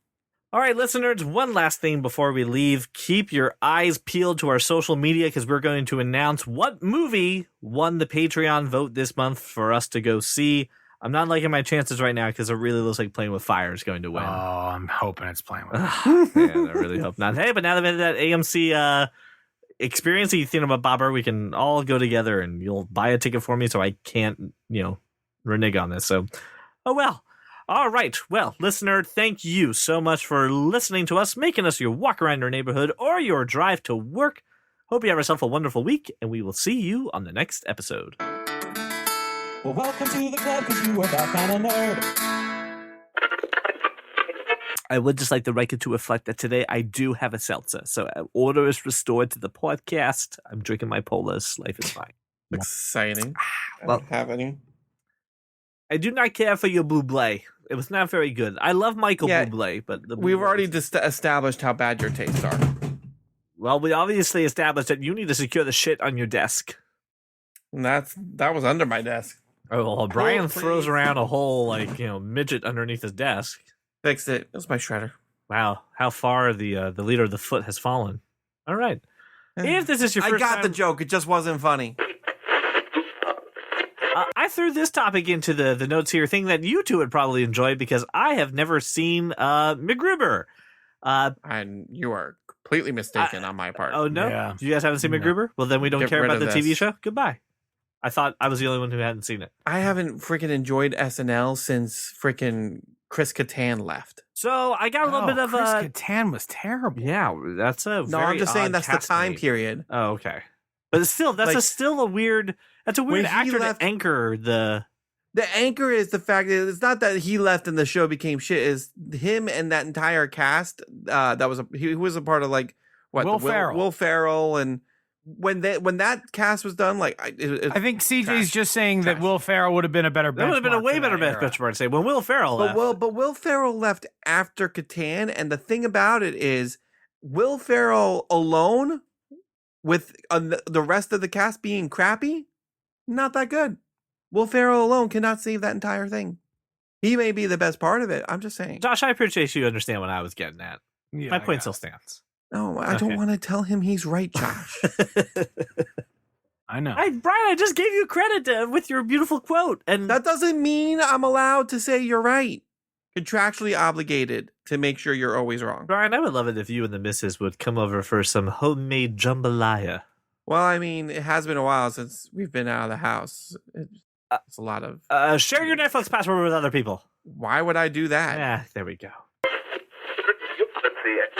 All right, listeners, one last thing before we leave. Keep your eyes peeled to our social media because we're going to announce what movie won the Patreon vote this month for us to go see. I'm not liking my chances right now because it really looks like Playing with Fire is going to win. Oh, I'm hoping it's Playing with Man, I really hope not. Hey, but now that we have that AMC experience thingamabobber, we can all go together and you'll buy a ticket for me so I can't, renege on this. So, oh well. All right. Well, listener, thank you so much for listening to us, making us your walk around your neighborhood or your drive to work. Hope you have yourself a wonderful week, and we will see you on the next episode. Well, welcome to the club, because you are that kind of nerd. I would just like the record to reflect that today I do have a seltzer. So order is restored to the podcast. I'm drinking my Polas. Life is fine. Exciting. Well- I don't have any. I do not care for your Bublé. It was not very good. I love Michael Yeah, Bublé, but We've Bublé already was- established how bad your tastes are. Well, we obviously established that you need to secure the shit on your desk. And that was under my desk. Oh, well, Brian please. throws around a whole midget underneath his desk. Fixed it. It was my shredder. Wow, how far the leader of the foot has fallen. All right. If this is your I first got time, the joke. It just wasn't funny. I threw this topic into the notes here, thing that you two would probably enjoy because I have never seen MacGruber. And you are completely mistaken on my part. Oh no, Yeah. you guys haven't seen No. MacGruber? Well, then we don't Get care rid about the of TV this. show. Goodbye. I thought I was the only one who hadn't seen it. I haven't freaking enjoyed SNL since freaking Chris Kattan left. So I got a little bit of Chris a Kattan was terrible. yeah. That's a No, very I'm just saying odd that's the cast time name. period. Oh, okay. But it's still that's Like, still a weird. That's a weird when he actor left- to anchor the. The anchor is the fact that it's not that he left and the show became shit. Is him and that entire cast that was he was a part of Will Ferrell. Will Ferrell, and when that cast was done, I think CJ's Trash. just saying that Trash. Will Ferrell would have been a better. That would have been a benchmark way for better that era. benchmark to say when Will Ferrell left. but Will Ferrell left after Catan, and the thing about it is Will Ferrell alone with the rest of the cast being crappy, not that good. Will Ferrell alone cannot save that entire thing. He may be the best part of it. I'm just saying. Josh, I appreciate you understand what I was getting at. Yeah, My I point got still it. stands. No, I don't want to tell him he's right, Josh. I know. Brian, I just gave you credit with your beautiful quote, and That doesn't mean I'm allowed to say you're right. Contractually obligated to make sure you're always wrong. Brian, I would love it if you and the missus would come over for some homemade jambalaya. Well, I mean, it has been a while since we've been out of the house. It's a lot of... Share your Netflix password with other people. Why would I do that? Yeah, there we go. Let's see it.